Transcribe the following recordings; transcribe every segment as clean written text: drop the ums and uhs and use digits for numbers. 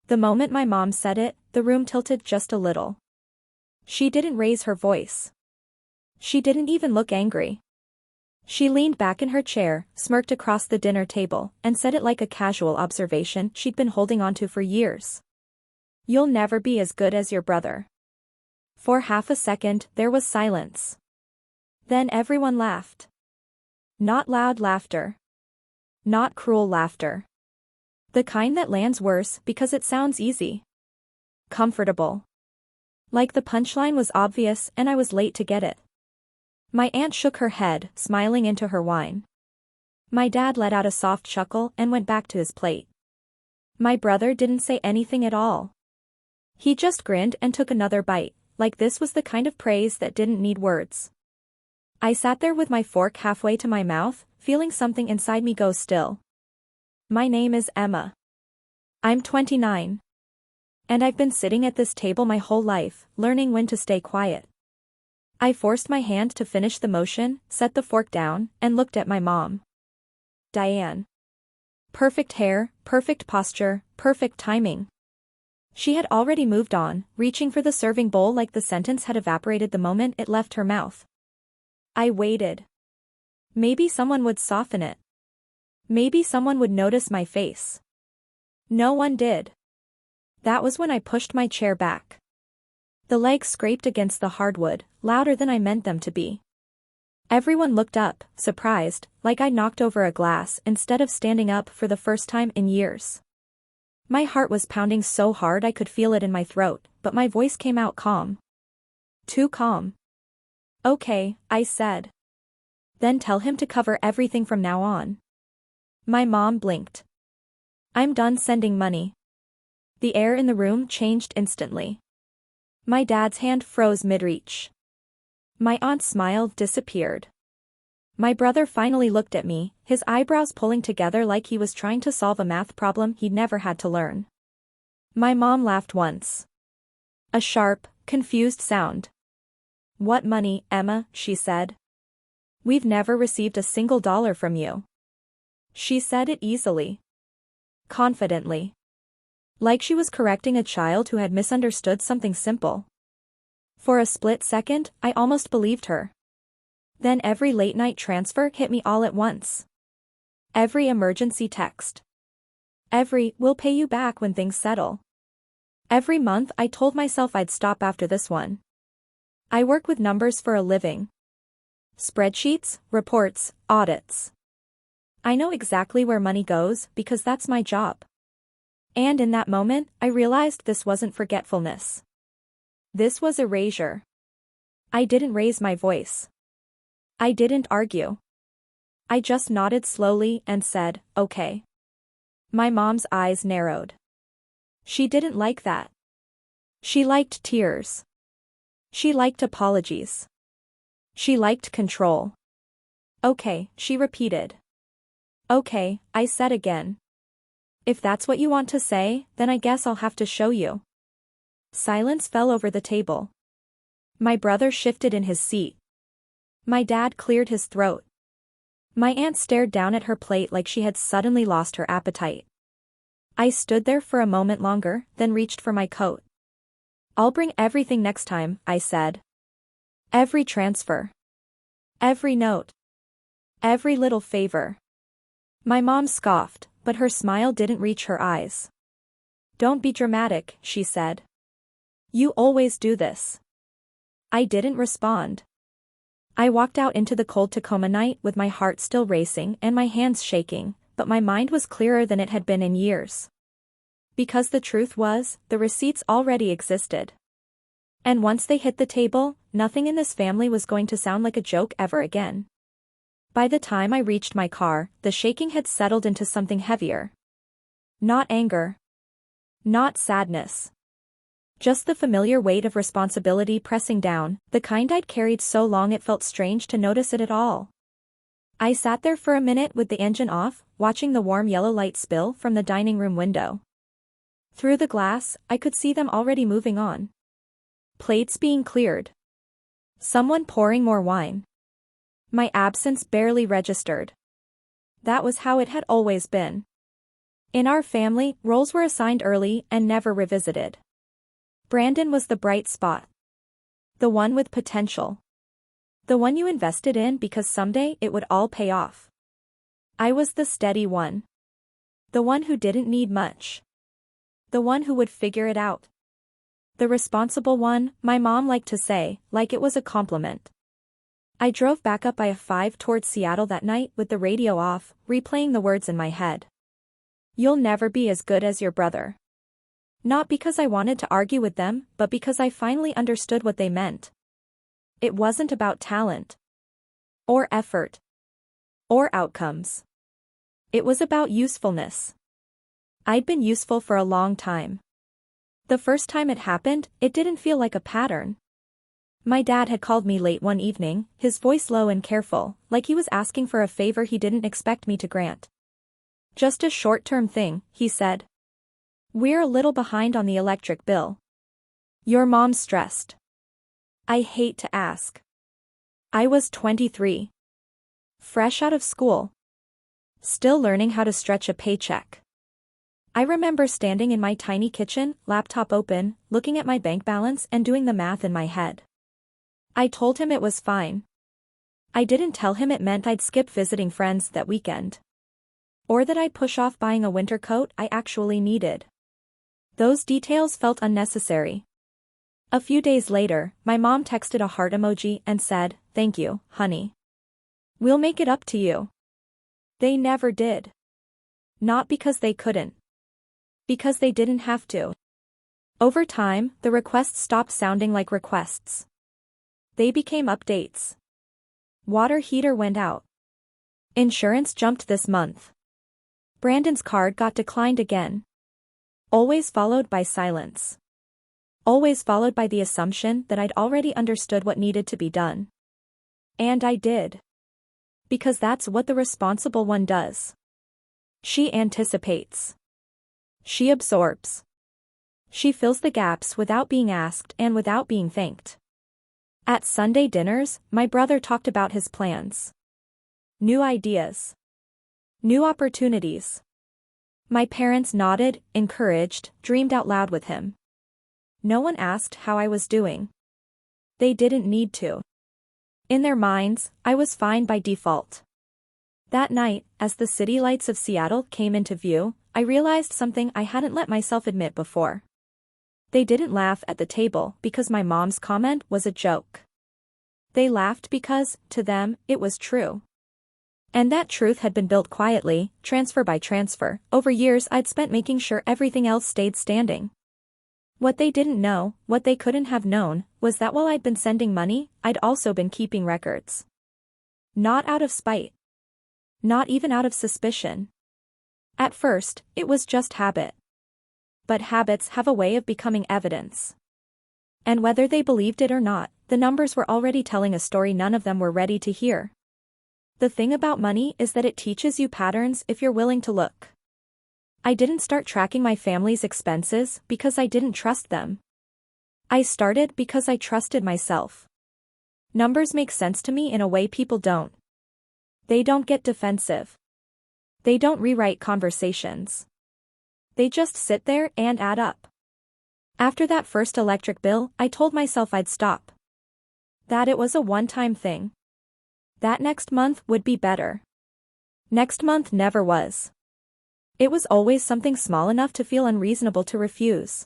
The moment my mom said it, the room tilted just a little. She didn't raise her voice. She didn't even look angry. She leaned back in her chair, smirked across the dinner table, and said it like a casual observation she'd been holding onto for years. "You'll never be as good as your brother." For half a second, there was silence. Then everyone laughed. Not loud laughter. Not cruel laughter. The kind that lands worse because it sounds easy. Comfortable. Like the punchline was obvious and I was late to get it. My aunt shook her head, smiling into her wine. My dad let out a soft chuckle and went back to his plate. My brother didn't say anything at all. He just grinned and took another bite, like this was the kind of praise that didn't need words. I sat there with my fork halfway to my mouth, feeling something inside me go still. My name is Emma. I'm 29. And I've been sitting at this table my whole life, learning when to stay quiet. I forced my hand to finish the motion, set the fork down, and looked at my mom. Diane. Perfect hair, perfect posture, perfect timing. She had already moved on, reaching for the serving bowl like the sentence had evaporated the moment it left her mouth. I waited. Maybe someone would soften it. Maybe someone would notice my face. No one did. That was when I pushed my chair back. The legs scraped against the hardwood, louder than I meant them to be. Everyone looked up, surprised, like I knocked over a glass instead of standing up for the first time in years. My heart was pounding so hard I could feel it in my throat, but my voice came out calm. Too calm. "Okay," I said. "Then tell him to cover everything from now on." My mom blinked. "I'm done sending money." The air in the room changed instantly. My dad's hand froze mid-reach. My aunt's smile disappeared. My brother finally looked at me, his eyebrows pulling together like he was trying to solve a math problem he'd never had to learn. My mom laughed once. A sharp, confused sound. "What money, Emma?" she said. "We've never received a single dollar from you." She said it easily. Confidently. Like she was correcting a child who had misunderstood something simple. For a split second, I almost believed her. Then every late-night transfer hit me all at once. Every emergency text. Every "we'll pay you back when things settle." Every month I told myself I'd stop after this one. I work with numbers for a living. Spreadsheets, reports, audits. I know exactly where money goes because that's my job. And in that moment, I realized this wasn't forgetfulness. This was erasure. I didn't raise my voice. I didn't argue. I just nodded slowly and said, "Okay." My mom's eyes narrowed. She didn't like that. She liked tears. She liked apologies. She liked control. "Okay," she repeated. "Okay," I said again. "If that's what you want to say, then I guess I'll have to show you." Silence fell over the table. My brother shifted in his seat. My dad cleared his throat. My aunt stared down at her plate like she had suddenly lost her appetite. I stood there for a moment longer, then reached for my coat. "I'll bring everything next time," I said. "Every transfer. Every note. Every little favor." My mom scoffed, but her smile didn't reach her eyes. "Don't be dramatic," she said. "You always do this." I didn't respond. I walked out into the cold Tacoma night with my heart still racing and my hands shaking, but my mind was clearer than it had been in years. Because the truth was, the receipts already existed. And once they hit the table, nothing in this family was going to sound like a joke ever again. By the time I reached my car, the shaking had settled into something heavier. Not anger. Not sadness. Just the familiar weight of responsibility pressing down, the kind I'd carried so long it felt strange to notice it at all. I sat there for a minute with the engine off, watching the warm yellow light spill from the dining room window. Through the glass, I could see them already moving on. Plates being cleared. Someone pouring more wine. My absence barely registered. That was how it had always been. In our family, roles were assigned early and never revisited. Brandon was the bright spot. The one with potential. The one you invested in because someday it would all pay off. I was the steady one. The one who didn't need much. The one who would figure it out. The responsible one, my mom liked to say, like it was a compliment. I drove back up I-5 towards Seattle that night with the radio off, replaying the words in my head. You'll never be as good as your brother. Not because I wanted to argue with them, but because I finally understood what they meant. It wasn't about talent. Or effort. Or outcomes. It was about usefulness. I'd been useful for a long time. The first time it happened, it didn't feel like a pattern. My dad had called me late one evening, his voice low and careful, like he was asking for a favor he didn't expect me to grant. Just a short-term thing, he said. We're a little behind on the electric bill. Your mom's stressed. I hate to ask. I was 23. Fresh out of school. Still learning how to stretch a paycheck. I remember standing in my tiny kitchen, laptop open, looking at my bank balance and doing the math in my head. I told him it was fine. I didn't tell him it meant I'd skip visiting friends that weekend. Or that I'd push off buying a winter coat I actually needed. Those details felt unnecessary. A few days later, my mom texted a heart emoji and said, "Thank you, honey. We'll make it up to you." They never did. Not because they couldn't. Because they didn't have to. Over time, the requests stopped sounding like requests. They became updates. Water heater went out. Insurance jumped this month. Brandon's card got declined again. Always followed by silence. Always followed by the assumption that I'd already understood what needed to be done. And I did. Because that's what the responsible one does. She anticipates. She absorbs. She fills the gaps without being asked and without being thanked. At Sunday dinners, my brother talked about his plans. New ideas. New opportunities. My parents nodded, encouraged, dreamed out loud with him. No one asked how I was doing. They didn't need to. In their minds, I was fine by default. That night, as the city lights of Seattle came into view, I realized something I hadn't let myself admit before. They didn't laugh at the table because my mom's comment was a joke. They laughed because, to them, it was true. And that truth had been built quietly, transfer by transfer, over years I'd spent making sure everything else stayed standing. What they didn't know, what they couldn't have known, was that while I'd been sending money, I'd also been keeping records. Not out of spite. Not even out of suspicion. At first, it was just habit. But habits have a way of becoming evidence. And whether they believed it or not, the numbers were already telling a story none of them were ready to hear. The thing about money is that it teaches you patterns if you're willing to look. I didn't start tracking my family's expenses because I didn't trust them. I started because I trusted myself. Numbers make sense to me in a way people don't. They don't get defensive. They don't rewrite conversations. They just sit there and add up. After that first electric bill, I told myself I'd stop. That it was a one-time thing. That next month would be better. Next month never was. It was always something small enough to feel unreasonable to refuse.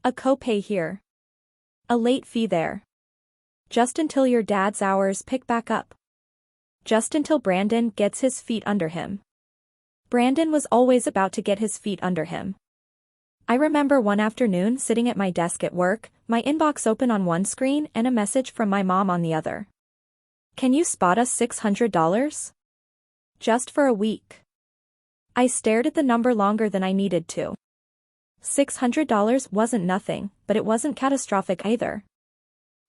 A copay here. A late fee there. Just until your dad's hours pick back up. Just until Brandon gets his feet under him. Brandon was always about to get his feet under him. I remember one afternoon sitting at my desk at work, my inbox open on one screen and a message from my mom on the other. Can you spot us $600? Just for a week. I stared at the number longer than I needed to. $600 wasn't nothing, but it wasn't catastrophic either.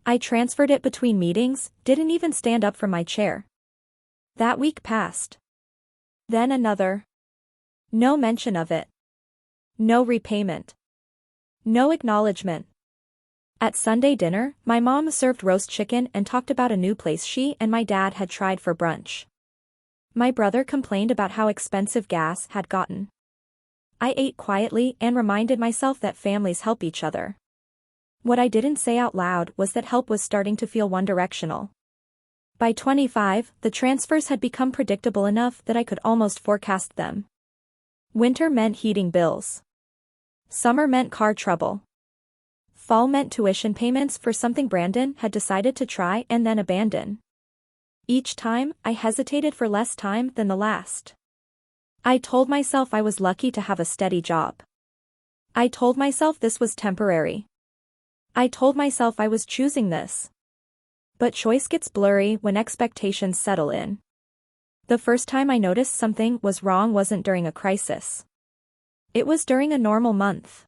I transferred it between meetings, didn't even stand up from my chair. That week passed. Then another. No mention of it. No repayment. No acknowledgement. At Sunday dinner, my mom served roast chicken and talked about a new place she and my dad had tried for brunch. My brother complained about how expensive gas had gotten. I ate quietly and reminded myself that families help each other. What I didn't say out loud was that help was starting to feel one-directional. By 25, the transfers had become predictable enough that I could almost forecast them. Winter meant heating bills. Summer meant car trouble. Fall meant tuition payments for something Brandon had decided to try and then abandon. Each time, I hesitated for less time than the last. I told myself I was lucky to have a steady job. I told myself this was temporary. I told myself I was choosing this. But choice gets blurry when expectations settle in. The first time I noticed something was wrong wasn't during a crisis. It was during a normal month.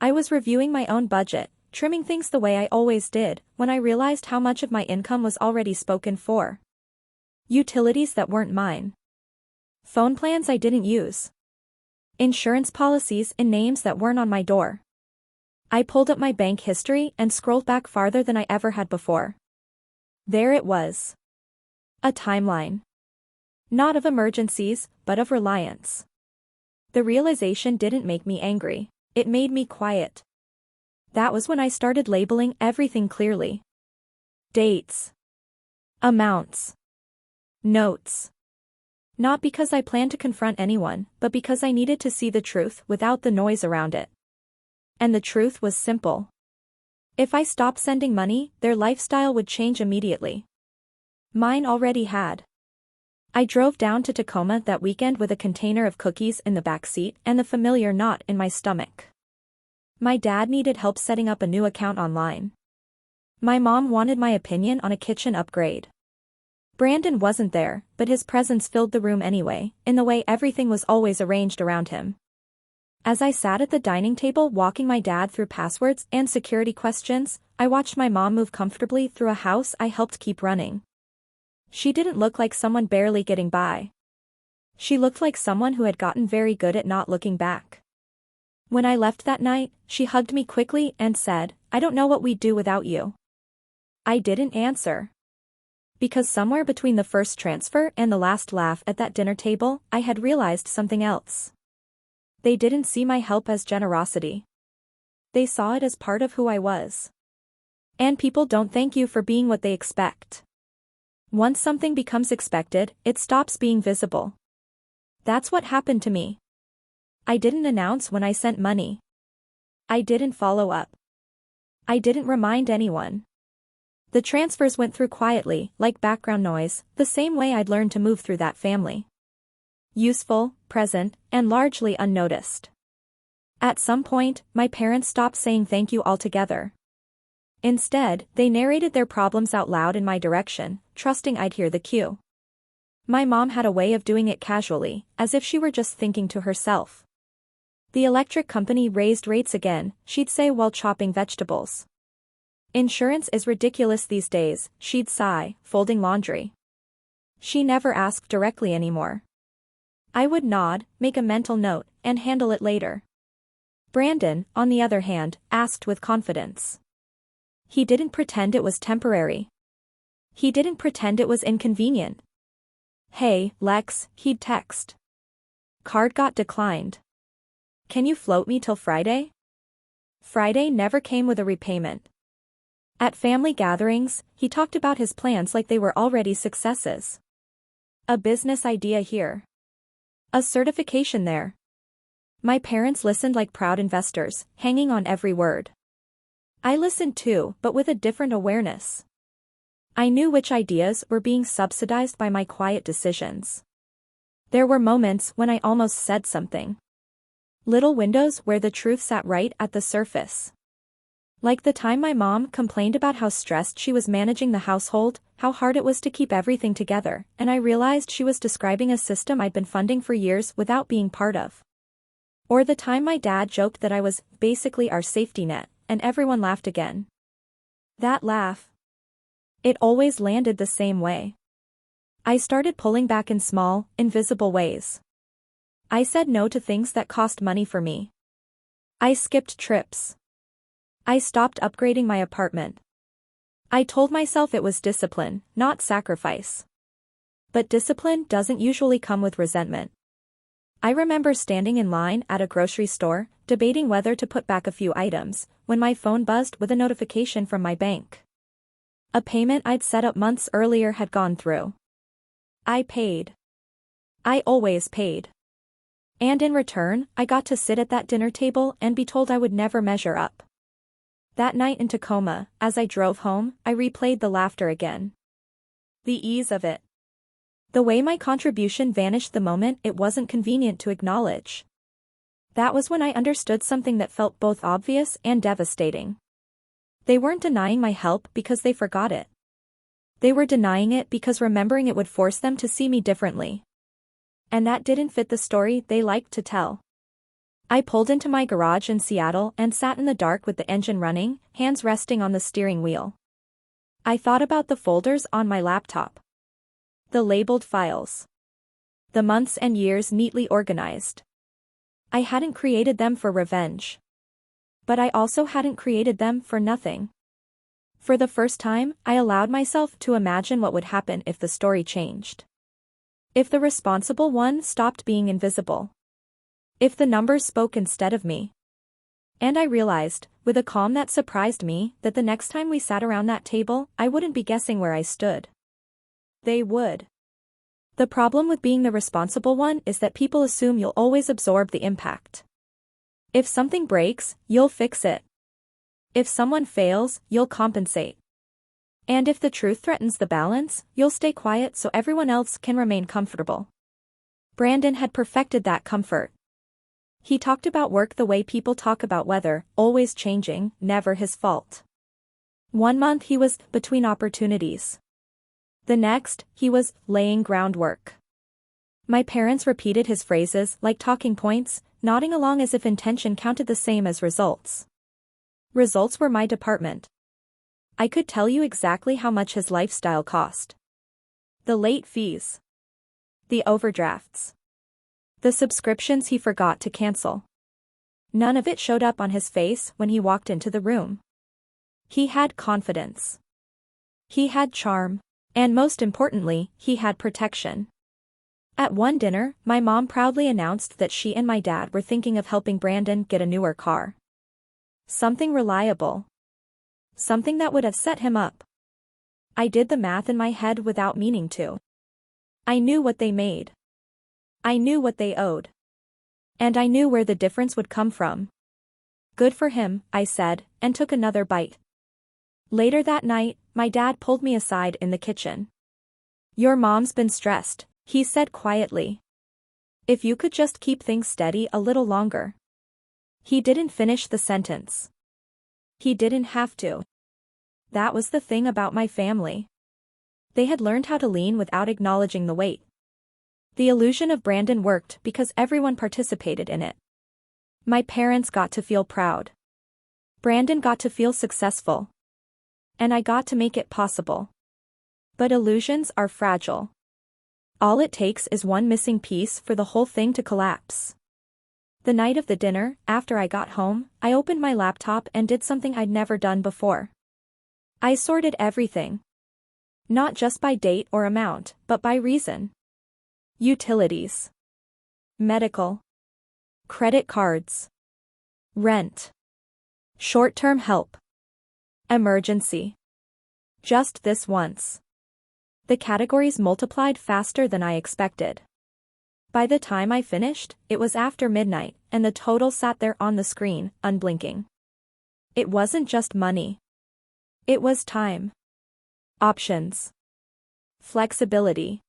I was reviewing my own budget, trimming things the way I always did, when I realized how much of my income was already spoken for. Utilities that weren't mine. Phone plans I didn't use. Insurance policies in names that weren't on my door. I pulled up my bank history and scrolled back farther than I ever had before. There it was. A timeline. Not of emergencies, but of reliance. The realization didn't make me angry, it made me quiet. That was when I started labeling everything clearly. Dates. Amounts. Notes. Not because I planned to confront anyone, but because I needed to see the truth without the noise around it. And the truth was simple. If I stopped sending money, their lifestyle would change immediately. Mine already had. I drove down to Tacoma that weekend with a container of cookies in the back seat and the familiar knot in my stomach. My dad needed help setting up a new account online. My mom wanted my opinion on a kitchen upgrade. Brandon wasn't there, but his presence filled the room anyway, in the way everything was always arranged around him. As I sat at the dining table walking my dad through passwords and security questions, I watched my mom move comfortably through a house I helped keep running. She didn't look like someone barely getting by. She looked like someone who had gotten very good at not looking back. When I left that night, she hugged me quickly and said, "I don't know what we'd do without you." I didn't answer. Because somewhere between the first transfer and the last laugh at that dinner table, I had realized something else. They didn't see my help as generosity. They saw it as part of who I was. And people don't thank you for being what they expect. Once something becomes expected, it stops being visible. That's what happened to me. I didn't announce when I sent money. I didn't follow up. I didn't remind anyone. The transfers went through quietly, like background noise, the same way I'd learned to move through that family. Useful, present, and largely unnoticed. At some point, my parents stopped saying thank you altogether. Instead, they narrated their problems out loud in my direction, trusting I'd hear the cue. My mom had a way of doing it casually, as if she were just thinking to herself. The electric company raised rates again, she'd say while chopping vegetables. Insurance is ridiculous these days, she'd sigh, folding laundry. She never asked directly anymore. I would nod, make a mental note, and handle it later. Brandon, on the other hand, asked with confidence. He didn't pretend it was temporary. He didn't pretend it was inconvenient. "Hey, Lex," he'd text. "Card got declined. Can you float me till Friday?" Friday never came with a repayment. At family gatherings, he talked about his plans like they were already successes. A business idea here. A certification there. My parents listened like proud investors, hanging on every word. I listened too, but with a different awareness. I knew which ideas were being subsidized by my quiet decisions. There were moments when I almost said something. Little windows where the truth sat right at the surface. Like the time my mom complained about how stressed she was managing the household, how hard it was to keep everything together, and I realized she was describing a system I'd been funding for years without being part of. Or the time my dad joked that I was basically our safety net, and everyone laughed again. That laugh. It always landed the same way. I started pulling back in small, invisible ways. I said no to things that cost money for me. I skipped trips. I stopped upgrading my apartment. I told myself it was discipline, not sacrifice. But discipline doesn't usually come with resentment. I remember standing in line at a grocery store, debating whether to put back a few items, when my phone buzzed with a notification from my bank. A payment I'd set up months earlier had gone through. I paid. I always paid. And in return, I got to sit at that dinner table and be told I would never measure up. That night in Tacoma, as I drove home, I replayed the laughter again. The ease of it. The way my contribution vanished the moment it wasn't convenient to acknowledge. That was when I understood something that felt both obvious and devastating. They weren't denying my help because they forgot it. They were denying it because remembering it would force them to see me differently. And that didn't fit the story they liked to tell. I pulled into my garage in Seattle and sat in the dark with the engine running, hands resting on the steering wheel. I thought about the folders on my laptop. The labeled files. The months and years neatly organized. I hadn't created them for revenge. But I also hadn't created them for nothing. For the first time, I allowed myself to imagine what would happen if the story changed. If the responsible one stopped being invisible. If the numbers spoke instead of me. And I realized, with a calm that surprised me, that the next time we sat around that table, I wouldn't be guessing where I stood. They would. The problem with being the responsible one is that people assume you'll always absorb the impact. If something breaks, you'll fix it. If someone fails, you'll compensate. And if the truth threatens the balance, you'll stay quiet so everyone else can remain comfortable. Brandon had perfected that comfort. He talked about work the way people talk about weather, always changing, never his fault. One month he was between opportunities. The next, he was laying groundwork. My parents repeated his phrases like talking points, nodding along as if intention counted the same as results. Results were my department. I could tell you exactly how much his lifestyle cost. The late fees. The overdrafts. The subscriptions he forgot to cancel. None of it showed up on his face when he walked into the room. He had confidence. He had charm. And most importantly, he had protection. At one dinner, my mom proudly announced that she and my dad were thinking of helping Brandon get a newer car. Something reliable. Something that would have set him up. I did the math in my head without meaning to. I knew what they made. I knew what they owed. And I knew where the difference would come from. Good for him, I said, and took another bite. Later that night, my dad pulled me aside in the kitchen. Your mom's been stressed, he said quietly. If you could just keep things steady a little longer. He didn't finish the sentence. He didn't have to. That was the thing about my family. They had learned how to lean without acknowledging the weight. The illusion of Brandon worked because everyone participated in it. My parents got to feel proud. Brandon got to feel successful. And I got to make it possible. But illusions are fragile. All it takes is one missing piece for the whole thing to collapse. The night of the dinner, after I got home, I opened my laptop and did something I'd never done before. I sorted everything. Not just by date or amount, but by reason. Utilities. Medical. Credit cards. Rent. Short-term help. Emergency. Just this once. The categories multiplied faster than I expected. By the time I finished, it was after midnight, and the total sat there on the screen, unblinking. It wasn't just money. It was time. Options. Flexibility.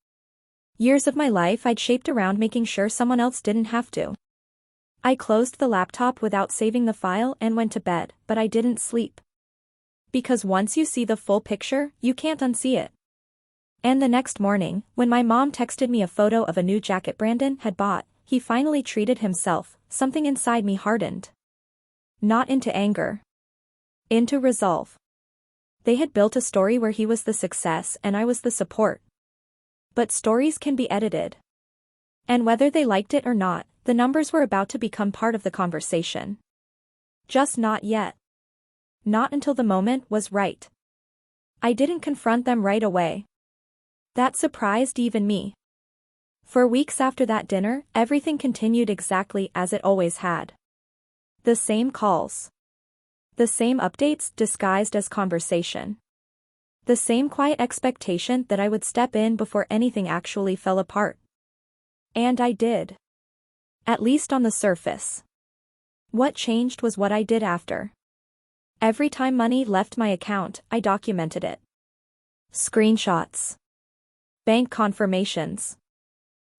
Years of my life I'd shaped around making sure someone else didn't have to. I closed the laptop without saving the file and went to bed, but I didn't sleep. Because once you see the full picture, you can't unsee it. And the next morning, when my mom texted me a photo of a new jacket Brandon had bought, he finally treated himself, something inside me hardened. Not into anger. Into resolve. They had built a story where he was the success and I was the support. But stories can be edited. And whether they liked it or not, the numbers were about to become part of the conversation. Just not yet. Not until the moment was right. I didn't confront them right away. That surprised even me. For weeks after that dinner, everything continued exactly as it always had. The same calls. The same updates disguised as conversation. The same quiet expectation that I would step in before anything actually fell apart. And I did. At least on the surface. What changed was what I did after. Every time money left my account, I documented it. Screenshots. Bank confirmations.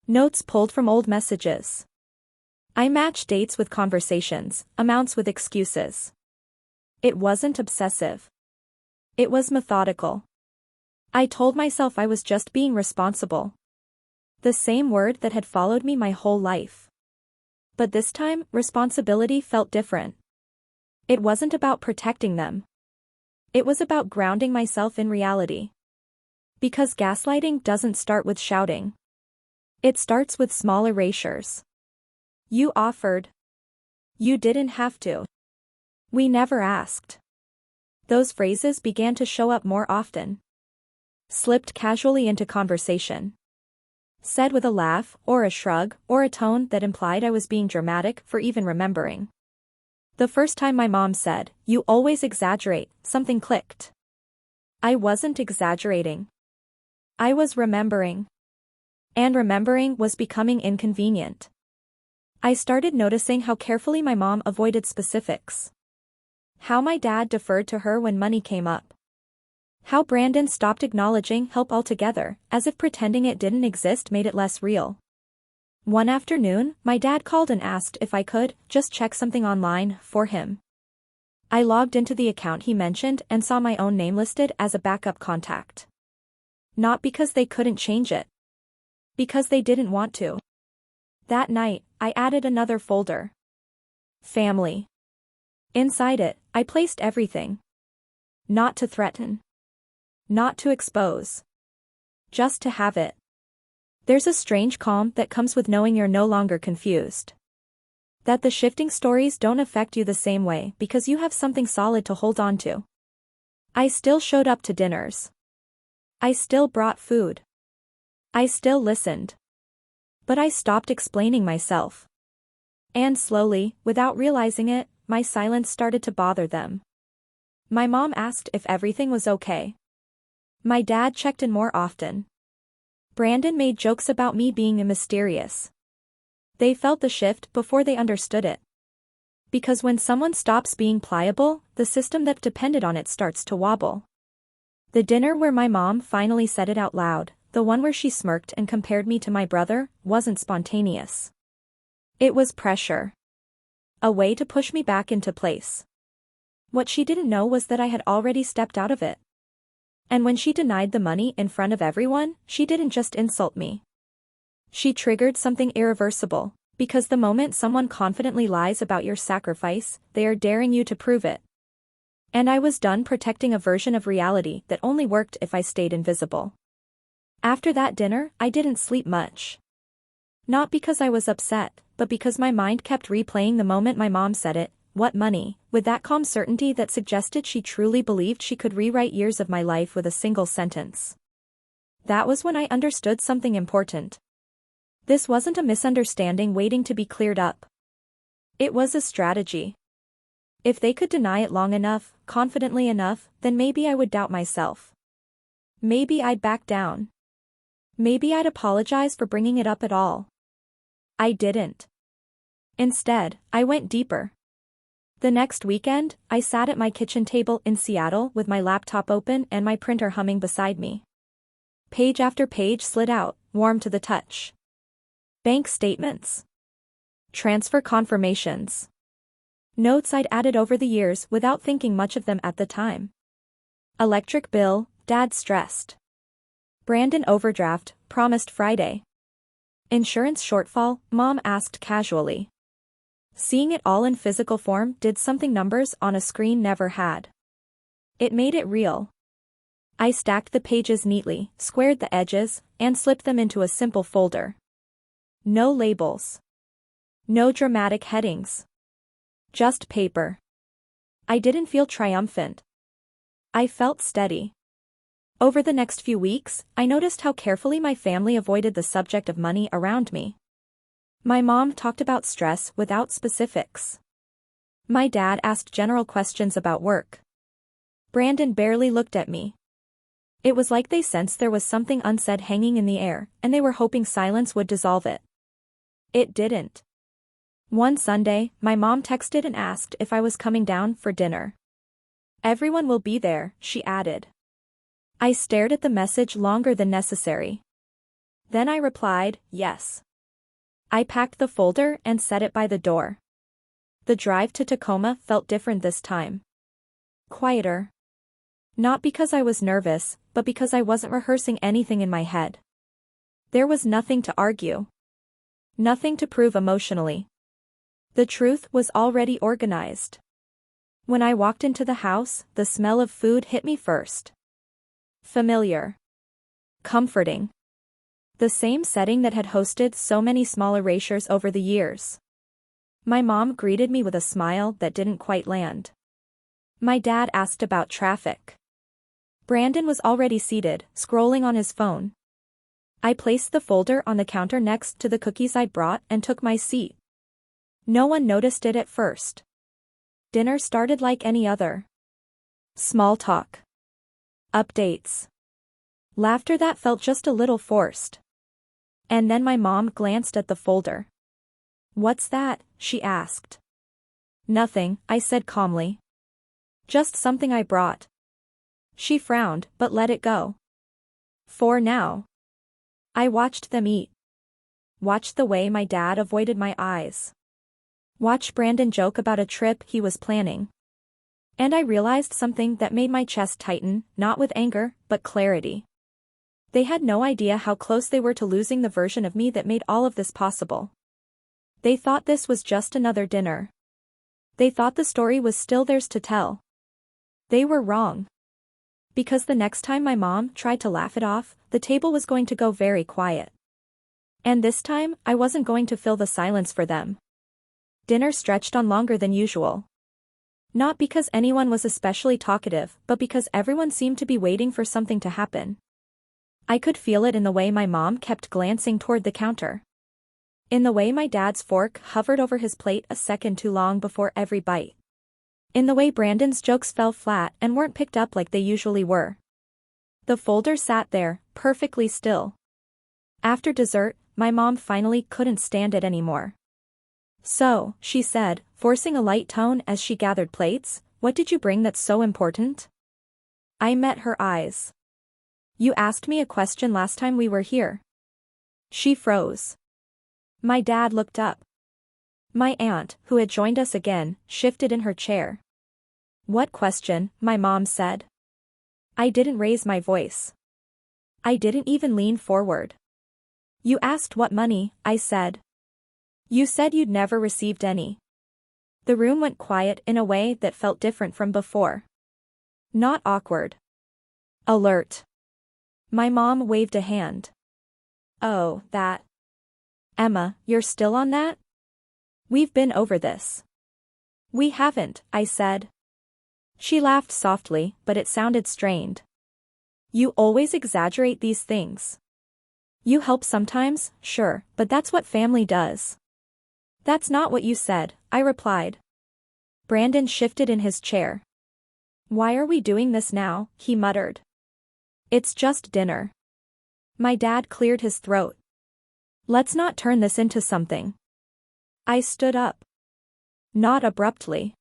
Notes pulled from old messages. I matched dates with conversations, amounts with excuses. It wasn't obsessive. It was methodical. I told myself I was just being responsible. The same word that had followed me my whole life. But this time, responsibility felt different. It wasn't about protecting them. It was about grounding myself in reality. Because gaslighting doesn't start with shouting. It starts with small erasures. You offered. You didn't have to. We never asked. Those phrases began to show up more often. Slipped casually into conversation. Said with a laugh, or a shrug, or a tone that implied I was being dramatic for even remembering. The first time my mom said, "You always exaggerate," something clicked. I wasn't exaggerating. I was remembering. And remembering was becoming inconvenient. I started noticing how carefully my mom avoided specifics. How my dad deferred to her when money came up. How Brandon stopped acknowledging help altogether, as if pretending it didn't exist made it less real. One afternoon, my dad called and asked if I could just check something online for him. I logged into the account he mentioned and saw my own name listed as a backup contact. Not because they couldn't change it. Because they didn't want to. That night, I added another folder. Family. Inside it, I placed everything. Not to threaten. Not to expose. Just to have it. There's a strange calm that comes with knowing you're no longer confused. That the shifting stories don't affect you the same way because you have something solid to hold on to. I still showed up to dinners. I still brought food. I still listened. But I stopped explaining myself. And slowly, without realizing it, my silence started to bother them. My mom asked if everything was okay. My dad checked in more often. Brandon made jokes about me being mysterious. They felt the shift before they understood it. Because when someone stops being pliable, the system that depended on it starts to wobble. The dinner where my mom finally said it out loud, the one where she smirked and compared me to my brother, wasn't spontaneous. It was pressure. A way to push me back into place. What she didn't know was that I had already stepped out of it. And when she denied the money in front of everyone, she didn't just insult me. She triggered something irreversible, because the moment someone confidently lies about your sacrifice, they are daring you to prove it. And I was done protecting a version of reality that only worked if I stayed invisible. After that dinner, I didn't sleep much. Not because I was upset, but because my mind kept replaying the moment my mom said it, "What money?" with that calm certainty that suggested she truly believed she could rewrite years of my life with a single sentence. That was when I understood something important. This wasn't a misunderstanding waiting to be cleared up. It was a strategy. If they could deny it long enough, confidently enough, then maybe I would doubt myself. Maybe I'd back down. Maybe I'd apologize for bringing it up at all. I didn't. Instead, I went deeper. The next weekend, I sat at my kitchen table in Seattle with my laptop open and my printer humming beside me. Page after page slid out, warm to the touch. Bank statements. Transfer confirmations. Notes I'd added over the years without thinking much of them at the time. Electric bill, Dad stressed. Brandon overdraft, promised Friday. Insurance shortfall, Mom asked casually. Seeing it all in physical form did something numbers on a screen never had. It made it real. I stacked the pages neatly, squared the edges, and slipped them into a simple folder. No labels. No dramatic headings. Just paper. I didn't feel triumphant. I felt steady. Over the next few weeks, I noticed how carefully my family avoided the subject of money around me. My mom talked about stress without specifics. My dad asked general questions about work. Brandon barely looked at me. It was like they sensed there was something unsaid hanging in the air, and they were hoping silence would dissolve it. It didn't. One Sunday, my mom texted and asked if I was coming down for dinner. "Everyone will be there," she added. I stared at the message longer than necessary. Then I replied, "Yes." I packed the folder and set it by the door. The drive to Tacoma felt different this time. Quieter. Not because I was nervous, but because I wasn't rehearsing anything in my head. There was nothing to argue. Nothing to prove emotionally. The truth was already organized. When I walked into the house, the smell of food hit me first. Familiar. Comforting. The same setting that had hosted so many small erasures over the years. My mom greeted me with a smile that didn't quite land. My dad asked about traffic. Brandon was already seated, scrolling on his phone. I placed the folder on the counter next to the cookies I'd brought and took my seat. No one noticed it at first. Dinner started like any other. Small talk. Updates. Laughter that felt just a little forced. And then my mom glanced at the folder. "What's that?" she asked. "Nothing," I said calmly. "Just something I brought." She frowned, but let it go. For now. I watched them eat. Watched the way my dad avoided my eyes. Watched Brandon joke about a trip he was planning. And I realized something that made my chest tighten, not with anger, but clarity. They had no idea how close they were to losing the version of me that made all of this possible. They thought this was just another dinner. They thought the story was still theirs to tell. They were wrong. Because the next time my mom tried to laugh it off, the table was going to go very quiet. And this time, I wasn't going to fill the silence for them. Dinner stretched on longer than usual. Not because anyone was especially talkative, but because everyone seemed to be waiting for something to happen. I could feel it in the way my mom kept glancing toward the counter. In the way my dad's fork hovered over his plate a second too long before every bite. In the way Brandon's jokes fell flat and weren't picked up like they usually were. The folder sat there, perfectly still. After dessert, my mom finally couldn't stand it anymore. "So," she said, forcing a light tone as she gathered plates, "what did you bring that's so important?" I met her eyes. "You asked me a question last time we were here." She froze. My dad looked up. My aunt, who had joined us again, shifted in her chair. "What question?" my mom said. I didn't raise my voice. I didn't even lean forward. "You asked what money," I said. "You said you'd never received any." The room went quiet in a way that felt different from before. Not awkward. Alert. My mom waved a hand. "Oh, that. Emma, you're still on that? We've been over this." "We haven't," I said. She laughed softly, but it sounded strained. "You always exaggerate these things. You help sometimes, sure, but that's what family does." "That's not what you said," I replied. Brandon shifted in his chair. "Why are we doing this now?" he muttered. "It's just dinner." My dad cleared his throat. "Let's not turn this into something." I stood up. Not abruptly.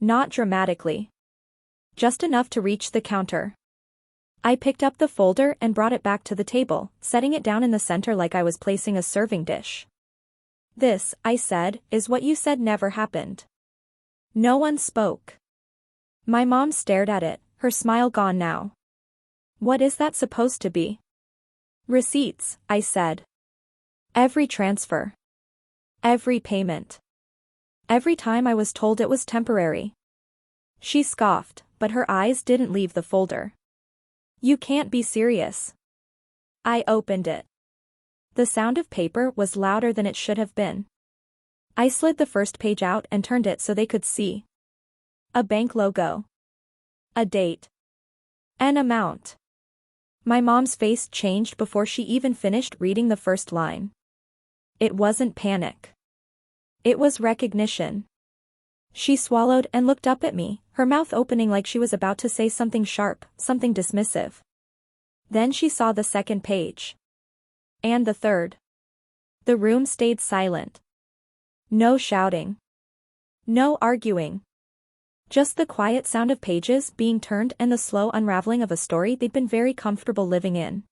Not dramatically. Just enough to reach the counter. I picked up the folder and brought it back to the table, setting it down in the center like I was placing a serving dish. "This," I said, "is what you said never happened." No one spoke. My mom stared at it, her smile gone now. "What is that supposed to be?" "Receipts," I said. "Every transfer. Every payment. Every time I was told it was temporary." She scoffed, but her eyes didn't leave the folder. "You can't be serious." I opened it. The sound of paper was louder than it should have been. I slid the first page out and turned it so they could see. A bank logo. A date. An amount. My mom's face changed before she even finished reading the first line. It wasn't panic. It was recognition. She swallowed and looked up at me, her mouth opening like she was about to say something sharp, something dismissive. Then she saw the second page. And the third. The room stayed silent. No shouting. No arguing. Just the quiet sound of pages being turned and the slow unraveling of a story they'd been very comfortable living in.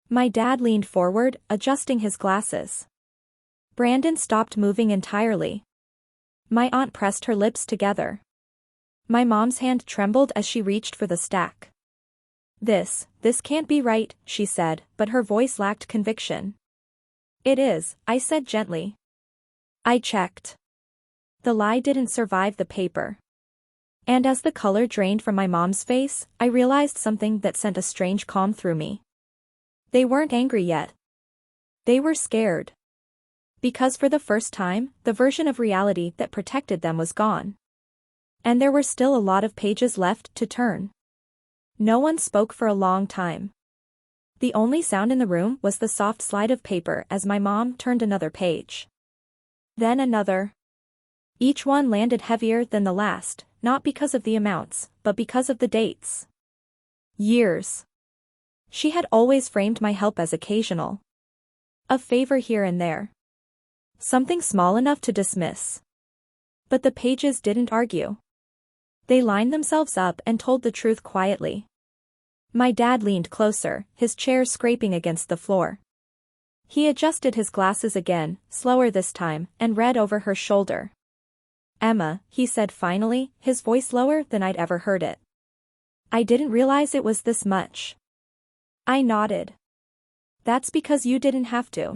My dad leaned forward, adjusting his glasses. Brandon stopped moving entirely. My aunt pressed her lips together. My mom's hand trembled as she reached for the stack. This can't be right, she said, but her voice lacked conviction. It is, I said gently. I checked. The lie didn't survive the paper. And as the color drained from my mom's face, I realized something that sent a strange calm through me. They weren't angry yet. They were scared. Because for the first time, the version of reality that protected them was gone. And there were still a lot of pages left to turn. No one spoke for a long time. The only sound in the room was the soft slide of paper as my mom turned another page. Then another. Each one landed heavier than the last, not because of the amounts, but because of the dates. Years. She had always framed my help as occasional. A favor here and there. Something small enough to dismiss. But the pages didn't argue. They lined themselves up and told the truth quietly. My dad leaned closer, his chair scraping against the floor. He adjusted his glasses again, slower this time, and read over her shoulder. Emma, he said finally, his voice lower than I'd ever heard it. I didn't realize it was this much. I nodded. That's because you didn't have to.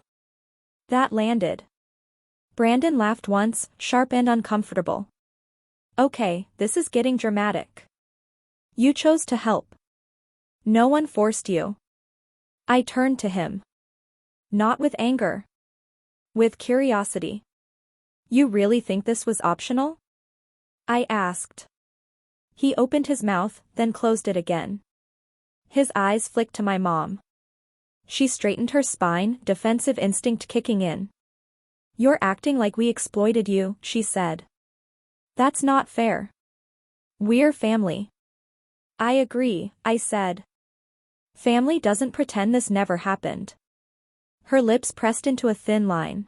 That landed. Brandon laughed once, sharp and uncomfortable. Okay, this is getting dramatic. You chose to help. No one forced you. I turned to him. Not with anger. With curiosity. You really think this was optional? I asked. He opened his mouth, then closed it again. His eyes flicked to my mom. She straightened her spine, defensive instinct kicking in. You're acting like we exploited you, she said. That's not fair. We're family. I agree, I said. Family doesn't pretend this never happened. Her lips pressed into a thin line.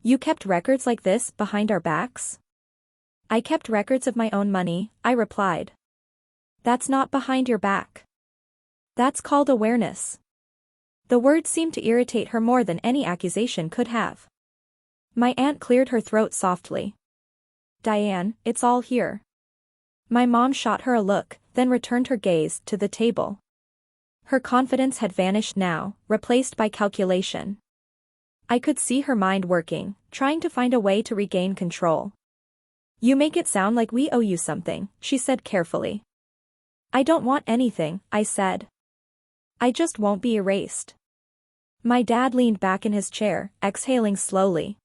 You kept records like this behind our backs? I kept records of my own money, I replied. That's not behind your back. That's called awareness. The word seemed to irritate her more than any accusation could have. My aunt cleared her throat softly. Diane, it's all here. My mom shot her a look, then returned her gaze to the table. Her confidence had vanished now, replaced by calculation. I could see her mind working, trying to find a way to regain control. You make it sound like we owe you something, she said carefully. I don't want anything, I said. I just won't be erased. My dad leaned back in his chair, exhaling slowly.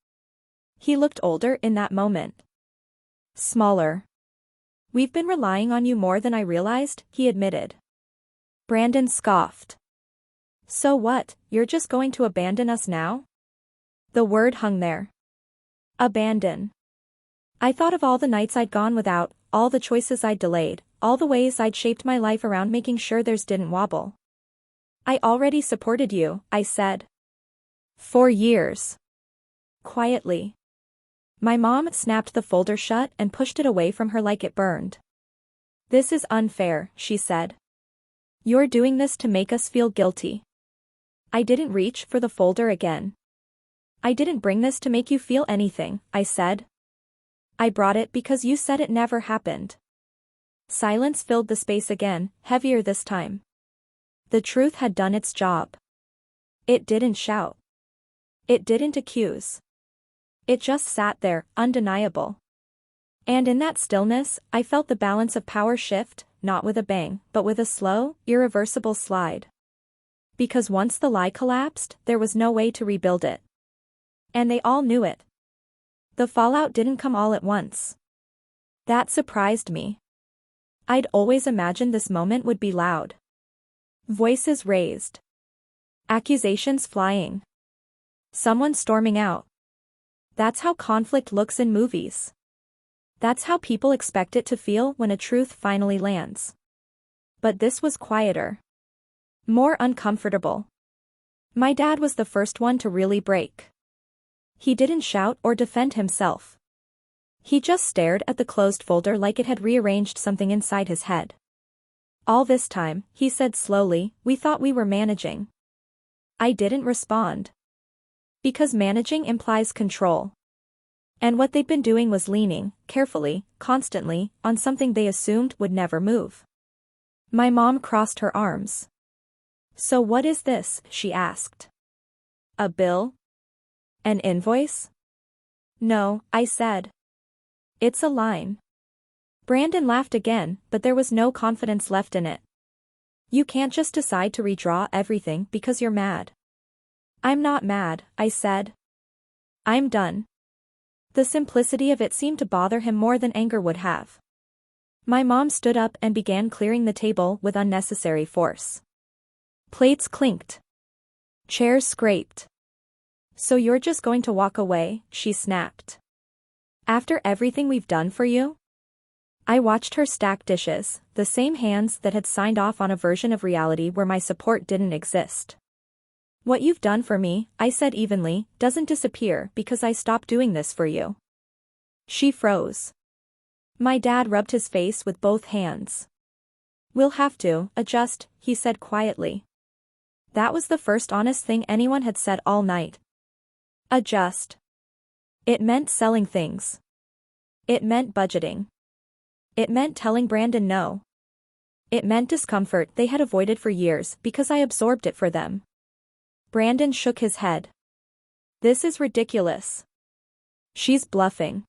He looked older in that moment. Smaller. We've been relying on you more than I realized, he admitted. Brandon scoffed. So what, you're just going to abandon us now? The word hung there. Abandon. I thought of all the nights I'd gone without, all the choices I'd delayed, all the ways I'd shaped my life around making sure theirs didn't wobble. I already supported you, I said. For years. Quietly. My mom snapped the folder shut and pushed it away from her like it burned. This is unfair, she said. You're doing this to make us feel guilty. I didn't reach for the folder again. I didn't bring this to make you feel anything, I said. I brought it because you said it never happened. Silence filled the space again, heavier this time. The truth had done its job. It didn't shout. It didn't accuse. It just sat there, undeniable. And in that stillness, I felt the balance of power shift, not with a bang, but with a slow, irreversible slide. Because once the lie collapsed, there was no way to rebuild it. And they all knew it. The fallout didn't come all at once. That surprised me. I'd always imagined this moment would be loud. Voices raised. Accusations flying. Someone storming out. That's how conflict looks in movies. That's how people expect it to feel when a truth finally lands. But this was quieter. More uncomfortable. My dad was the first one to really break. He didn't shout or defend himself. He just stared at the closed folder like it had rearranged something inside his head. All this time, he said slowly, "We thought we were managing." I didn't respond. Because managing implies control. And what they'd been doing was leaning, carefully, constantly, on something they assumed would never move. My mom crossed her arms. "So what is this?" she asked. "A bill? An invoice?" "No," I said. "It's a line." Brandon laughed again, but there was no confidence left in it. "You can't just decide to redraw everything because you're mad." "I'm not mad," I said. "I'm done." The simplicity of it seemed to bother him more than anger would have. My mom stood up and began clearing the table with unnecessary force. Plates clinked. Chairs scraped. "So you're just going to walk away?" she snapped. "After everything we've done for you?" I watched her stack dishes, the same hands that had signed off on a version of reality where my support didn't exist. "What you've done for me," I said evenly, "doesn't disappear because I stopped doing this for you." She froze. My dad rubbed his face with both hands. "We'll have to adjust," he said quietly. That was the first honest thing anyone had said all night. Adjust. It meant selling things. It meant budgeting. It meant telling Brandon no. It meant discomfort they had avoided for years because I absorbed it for them. Brandon shook his head. "This is ridiculous. She's bluffing."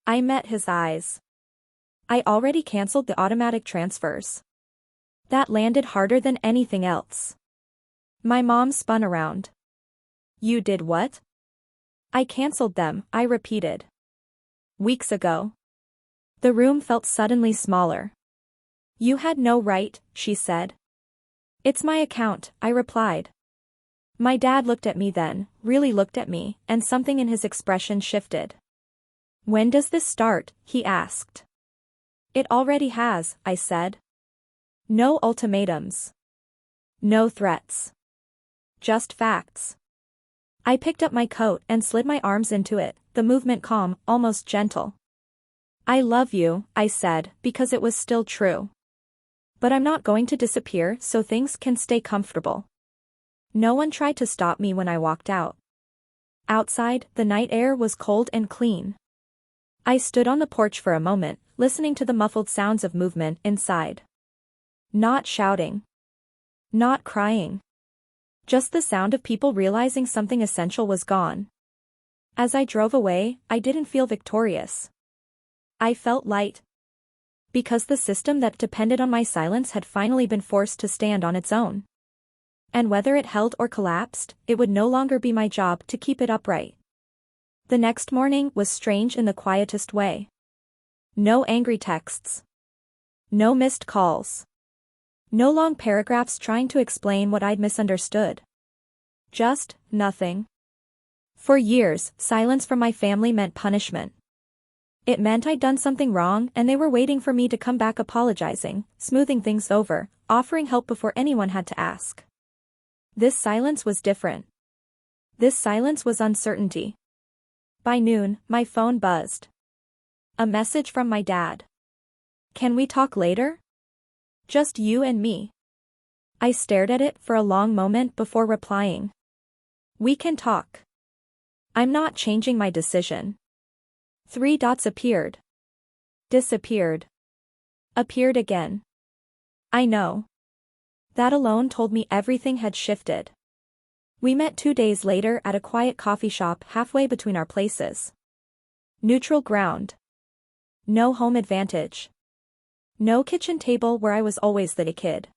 I met his eyes. I already canceled the automatic transfers. That landed harder than anything else. My mom spun around. "You did what?" "I canceled them," I repeated. "Weeks ago." The room felt suddenly smaller. "You had no right," she said. "It's my account," I replied. My dad looked at me then, really looked at me, and something in his expression shifted. "When does this start?" he asked. "It already has," I said. "No ultimatums. No threats. Just facts." I picked up my coat and slid my arms into it, the movement calm, almost gentle. "I love you," I said, because it was still true. "But I'm not going to disappear so things can stay comfortable." No one tried to stop me when I walked out. Outside, the night air was cold and clean. I stood on the porch for a moment, listening to the muffled sounds of movement inside. Not shouting. Not crying. Just the sound of people realizing something essential was gone. As I drove away, I didn't feel victorious. I felt light. Because the system that depended on my silence had finally been forced to stand on its own. And whether it held or collapsed, it would no longer be my job to keep it upright. The next morning was strange in the quietest way. No angry texts. No missed calls. No long paragraphs trying to explain what I'd misunderstood. Just nothing. For years, silence from my family meant punishment. It meant I'd done something wrong and they were waiting for me to come back apologizing, smoothing things over, offering help before anyone had to ask. This silence was different. This silence was uncertainty. By noon, my phone buzzed. A message from my dad. "Can we talk later? Just you and me." I stared at it for a long moment before replying. "We can talk. I'm not changing my decision." 3 dots appeared. Disappeared. Appeared again. I know. That alone told me everything had shifted. We met 2 days later at a quiet coffee shop halfway between our places. Neutral ground. No home advantage. No kitchen table where I was always the kid.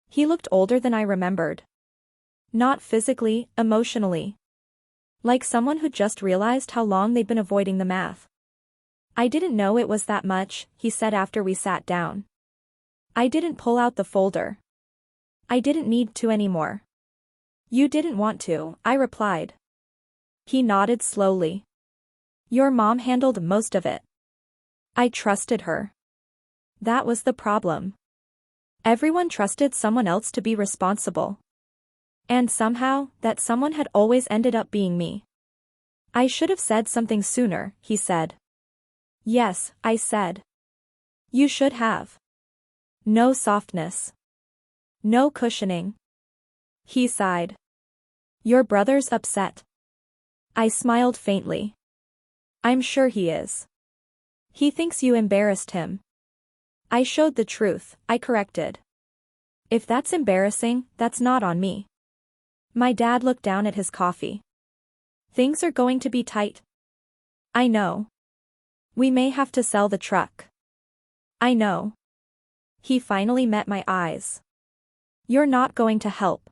He looked older than I remembered. Not physically, emotionally. Like someone who just realized how long they'd been avoiding the math. "I didn't know it was that much," he said after we sat down. I didn't pull out the folder. I didn't need to anymore. You didn't want to, I replied. He nodded slowly. Your mom handled most of it. I trusted her. That was the problem. Everyone trusted someone else to be responsible. And somehow, that someone had always ended up being me. I should have said something sooner, he said. Yes, I said. You should have. No softness. No cushioning. He sighed. Your brother's upset. I smiled faintly. I'm sure he is. He thinks you embarrassed him. I showed the truth, I corrected. If that's embarrassing, that's not on me. My dad looked down at his coffee. Things are going to be tight. I know. We may have to sell the truck. I know. He finally met my eyes. You're not going to help.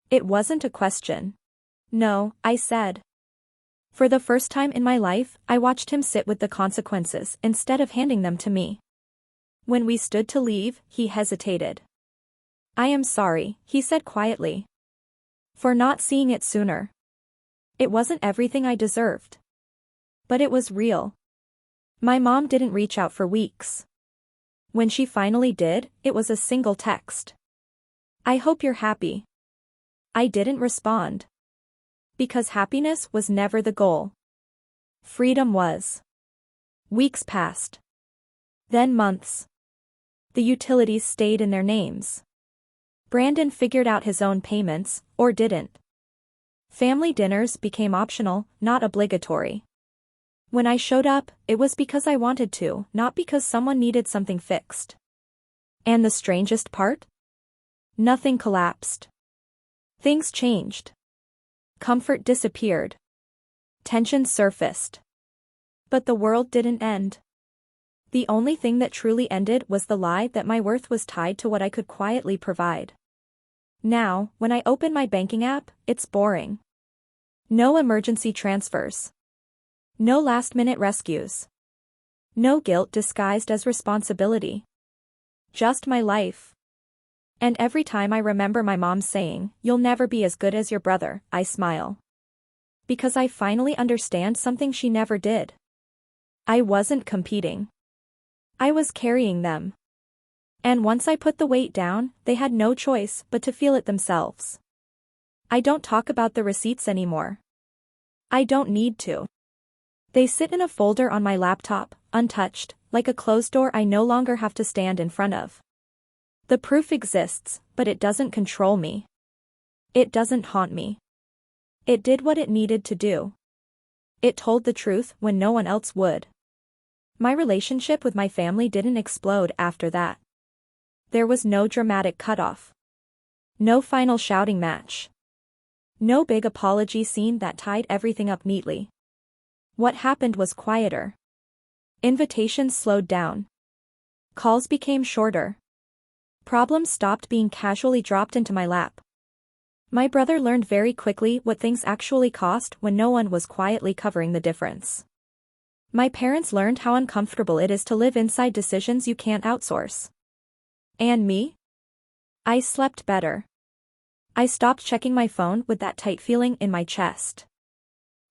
It wasn't a question. No, I said. For the first time in my life, I watched him sit with the consequences instead of handing them to me. When we stood to leave, he hesitated. I am sorry, he said quietly. For not seeing it sooner. It wasn't everything I deserved. But it was real. My mom didn't reach out for weeks. When she finally did, it was a single text. I hope you're happy. I didn't respond. Because happiness was never the goal. Freedom was. Weeks passed. Then months. The utilities stayed in their names. Brandon figured out his own payments, or didn't. Family dinners became optional, not obligatory. When I showed up, it was because I wanted to, not because someone needed something fixed. And the strangest part? Nothing collapsed. Things changed. Comfort disappeared. Tension surfaced. But the world didn't end. The only thing that truly ended was the lie that my worth was tied to what I could quietly provide. Now, when I open my banking app, it's boring. No emergency transfers. No last-minute rescues. No guilt disguised as responsibility. Just my life. And every time I remember my mom saying, "You'll never be as good as your brother," I smile. Because I finally understand something she never did. I wasn't competing. I was carrying them. And once I put the weight down, they had no choice but to feel it themselves. I don't talk about the receipts anymore. I don't need to. They sit in a folder on my laptop, untouched, like a closed door I no longer have to stand in front of. The proof exists, but it doesn't control me. It doesn't haunt me. It did what it needed to do. It told the truth when no one else would. My relationship with my family didn't explode after that. There was no dramatic cutoff. No final shouting match. No big apology scene that tied everything up neatly. What happened was quieter. Invitations slowed down. Calls became shorter. Problems stopped being casually dropped into my lap. My brother learned very quickly what things actually cost when no one was quietly covering the difference. My parents learned how uncomfortable it is to live inside decisions you can't outsource. And me? I slept better. I stopped checking my phone with that tight feeling in my chest.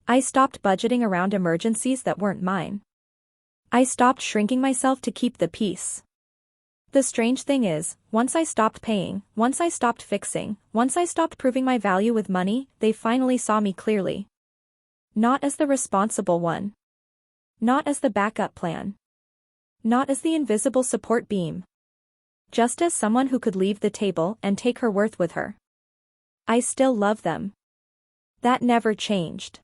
I stopped budgeting around emergencies that weren't mine. I stopped shrinking myself to keep the peace. The strange thing is, once I stopped paying, once I stopped fixing, once I stopped proving my value with money, they finally saw me clearly. Not as the responsible one. Not as the backup plan. Not as the invisible support beam. Just as someone who could leave the table and take her worth with her. I still love them. That never changed.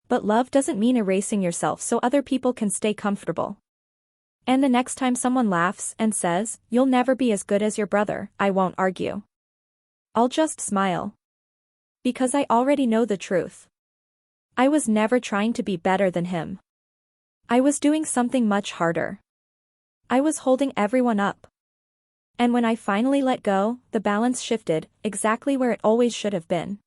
But love doesn't mean erasing yourself so other people can stay comfortable. And the next time someone laughs and says, "You'll never be as good as your brother," I won't argue. I'll just smile. Because I already know the truth. I was never trying to be better than him. I was doing something much harder. I was holding everyone up. And when I finally let go, the balance shifted, exactly where it always should have been.